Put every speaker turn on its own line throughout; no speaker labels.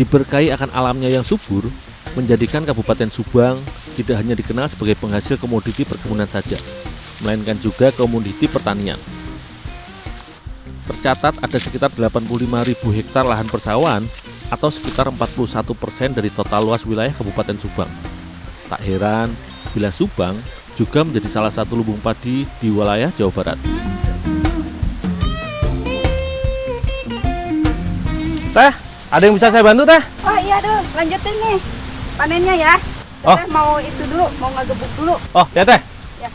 Diberkahi akan alamnya yang subur, menjadikan Kabupaten Subang tidak hanya dikenal sebagai penghasil komoditi perkebunan saja, melainkan juga komoditi pertanian. Tercatat ada sekitar 85.000 hektar lahan persawahan atau sekitar 41% dari total luas wilayah Kabupaten Subang. Tak heran bila Subang juga menjadi salah satu lumbung padi di wilayah Jawa Barat.
Teh, ada yang bisa saya bantu, Teh?
Oh iya dulu, lanjutin nih panennya ya.
Oh.
Teteh mau itu dulu, mau ngegebuk dulu.
Oh, ya Teh.
Ya.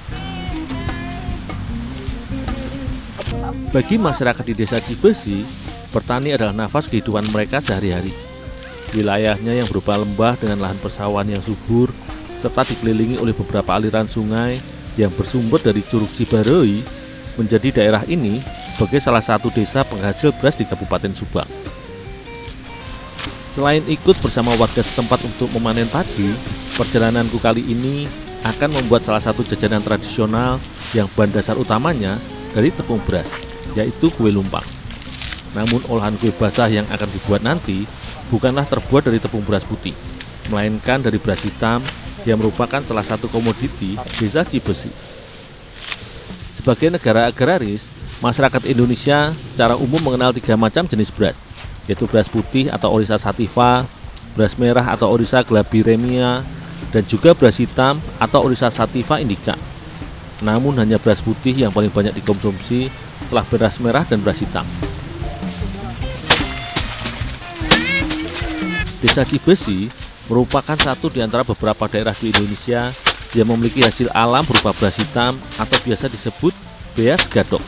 Bagi masyarakat di Desa Cibesi, bertani adalah nafas kehidupan mereka sehari-hari. Wilayahnya yang berupa lembah dengan lahan persawahan yang subur, serta dikelilingi oleh beberapa aliran sungai yang bersumber dari Curug Cibaroi, menjadi daerah ini sebagai salah satu desa penghasil beras di Kabupaten Subang. Selain ikut bersama warga setempat untuk memanen padi, perjalananku kali ini akan membuat salah satu jajanan tradisional yang bahan dasar utamanya dari tepung beras, yaitu kue lumpang. Namun olahan kue basah yang akan dibuat nanti bukanlah terbuat dari tepung beras putih, melainkan dari beras hitam yang merupakan salah satu komoditi Desa Cibesi. Sebagai negara agraris, masyarakat Indonesia secara umum mengenal 3 macam jenis beras, yaitu beras putih atau Oryza sativa, beras merah atau Oryza glabiremia, dan juga beras hitam atau Oryza sativa indica. Namun hanya beras putih yang paling banyak dikonsumsi setelah beras merah dan beras hitam. Desa Cibesi merupakan satu di antara beberapa daerah di Indonesia yang memiliki hasil alam berupa beras hitam atau biasa disebut beas gadok.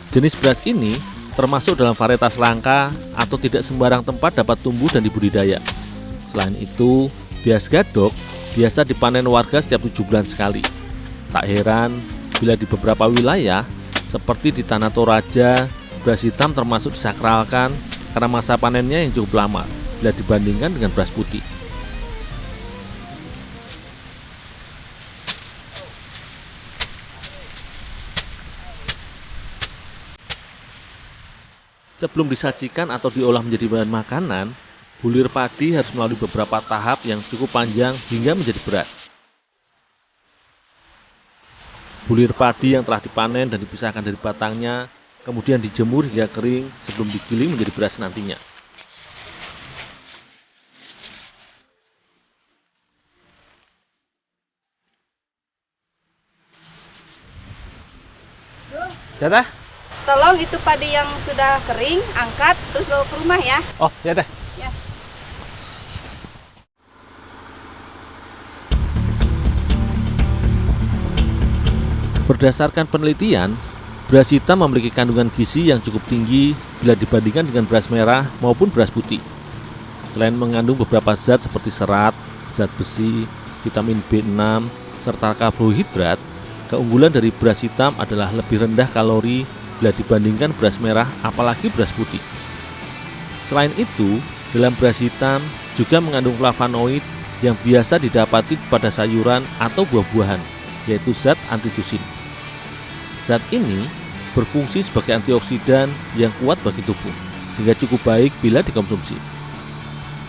Jenis beras ini termasuk dalam varietas langka atau tidak sembarang tempat dapat tumbuh dan dibudidaya. Selain itu, beas gadok biasa dipanen warga setiap 7 bulan sekali. Tak heran bila di beberapa wilayah seperti di Tanah Toraja, beras hitam termasuk disakralkan karena masa panennya yang cukup lama bila dibandingkan dengan beras putih. Sebelum disajikan atau diolah menjadi bahan makanan, bulir padi harus melalui beberapa tahap yang cukup panjang hingga menjadi beras. Bulir padi yang telah dipanen dan dipisahkan dari batangnya kemudian dijemur hingga kering sebelum digiling menjadi beras nantinya.
Ya Teh?
Tolong itu padi yang sudah kering, angkat, terus bawa ke rumah ya.
Oh, ya Teh.
Ya.
Berdasarkan penelitian, beras hitam memiliki kandungan gizi yang cukup tinggi bila dibandingkan dengan beras merah maupun beras putih. Selain mengandung beberapa zat seperti serat, zat besi, vitamin B6, serta karbohidrat, keunggulan dari beras hitam adalah lebih rendah kalori bila dibandingkan beras merah apalagi beras putih. Selain itu, dalam beras hitam juga mengandung flavonoid yang biasa didapati pada sayuran atau buah-buahan, yaitu zat antitusin. Zat ini berfungsi sebagai antioksidan yang kuat bagi tubuh, sehingga cukup baik bila dikonsumsi.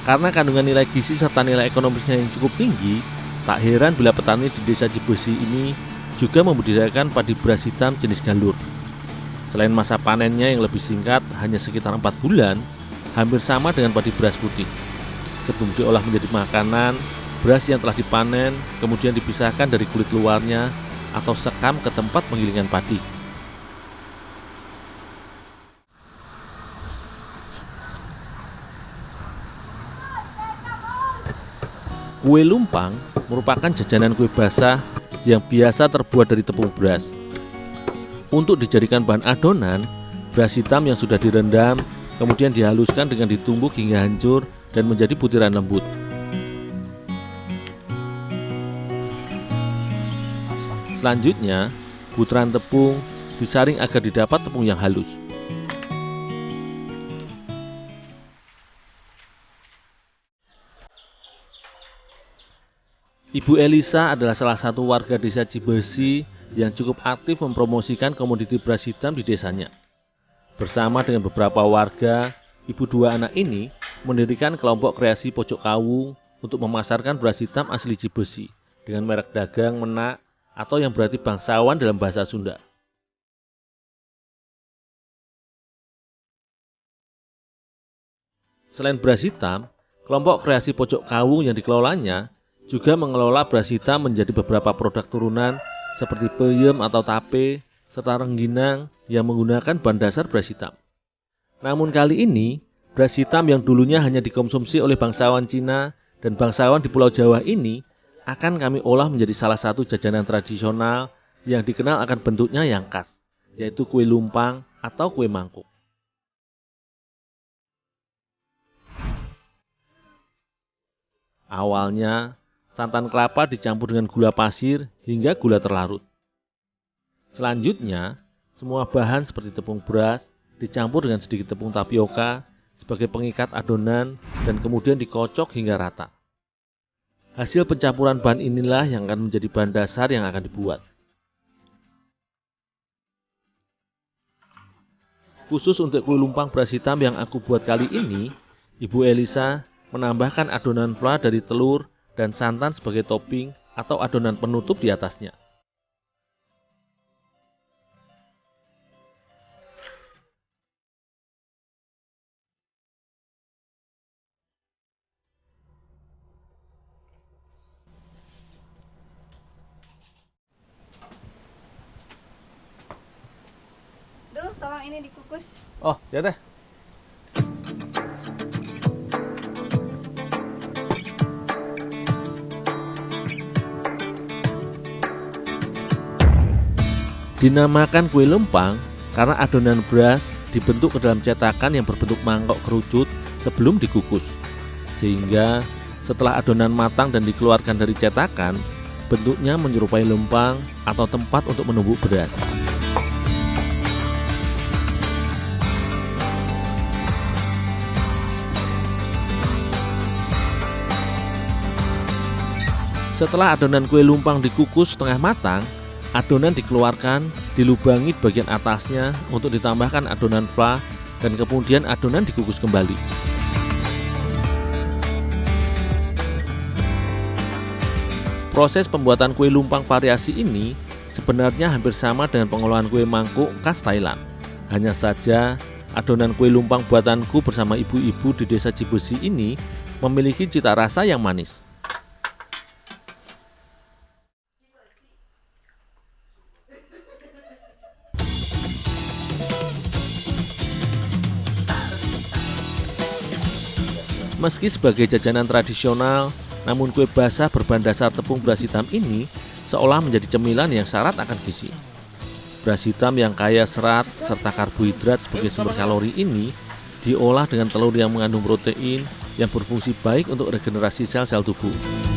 Karena kandungan nilai gizi serta nilai ekonomisnya yang cukup tinggi, tak heran bila petani di Desa Cibesi ini juga membudidayakan padi beras hitam jenis galur. Selain masa panennya yang lebih singkat, hanya sekitar 4 bulan, hampir sama dengan padi beras putih. Sebelum diolah menjadi makanan, beras yang telah dipanen kemudian dipisahkan dari kulit luarnya atau sekam ke tempat penggilingan padi. Kue lumpang merupakan jajanan kue basah yang biasa terbuat dari tepung beras. Untuk dijadikan bahan adonan, beras hitam yang sudah direndam kemudian dihaluskan dengan ditumbuk hingga hancur dan menjadi butiran lembut. Selanjutnya, butiran tepung disaring agar didapat tepung yang halus. Ibu Elisa adalah salah satu warga Desa Cibesi yang cukup aktif mempromosikan komoditi beras hitam di desanya. Bersama dengan beberapa warga, ibu dua anak ini mendirikan kelompok kreasi Pojok Kawung untuk memasarkan beras hitam asli Cibesi dengan merek dagang Menak atau yang berarti bangsawan dalam bahasa Sunda. Selain beras hitam, kelompok kreasi Pojok Kawung yang dikelolanya juga mengelola beras hitam menjadi beberapa produk turunan seperti peyem atau tape, serta rengginang yang menggunakan bahan dasar beras hitam. Namun kali ini, beras hitam yang dulunya hanya dikonsumsi oleh bangsawan Cina dan bangsawan di Pulau Jawa ini akan kami olah menjadi salah satu jajanan tradisional yang dikenal akan bentuknya yang khas, yaitu kue lumpang atau kue mangkuk. Awalnya, santan kelapa dicampur dengan gula pasir hingga gula terlarut. Selanjutnya, semua bahan seperti tepung beras dicampur dengan sedikit tepung tapioka sebagai pengikat adonan dan kemudian dikocok hingga rata. Hasil pencampuran bahan inilah yang akan menjadi bahan dasar yang akan dibuat. Khusus untuk kue lumpang beras hitam yang aku buat kali ini, Ibu Elisa menambahkan adonan flour dari telur dan santan sebagai topping atau adonan penutup di atasnya.
Duh, tolong ini dikukus.
Oh, ya teh.
Dinamakan kue lumpang karena adonan beras dibentuk ke dalam cetakan yang berbentuk mangkok kerucut sebelum dikukus. Sehingga setelah adonan matang dan dikeluarkan dari cetakan, bentuknya menyerupai lempang atau tempat untuk menumbuk beras. Setelah adonan kue lumpang dikukus setengah matang, adonan dikeluarkan, dilubangi bagian atasnya untuk ditambahkan adonan flour dan kemudian adonan dikukus kembali. Proses pembuatan kue lumpang variasi ini sebenarnya hampir sama dengan pengolahan kue mangkuk khas Thailand. Hanya saja adonan kue lumpang buatanku bersama ibu-ibu di desa Cibesi ini memiliki cita rasa yang manis. Meski sebagai jajanan tradisional, namun kue basah berbahan dasar tepung beras hitam ini seolah menjadi cemilan yang syarat akan gizi. Beras hitam yang kaya serat serta karbohidrat sebagai sumber kalori ini diolah dengan telur yang mengandung protein yang berfungsi baik untuk regenerasi sel-sel tubuh.